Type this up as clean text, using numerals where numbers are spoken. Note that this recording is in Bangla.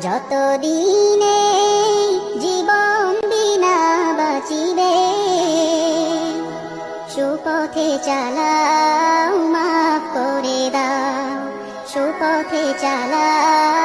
যতদিনে জীবন বিনা বাঁচিবে, সুপথে চালাও, মাফ করে দাও, সুপথে চালাও।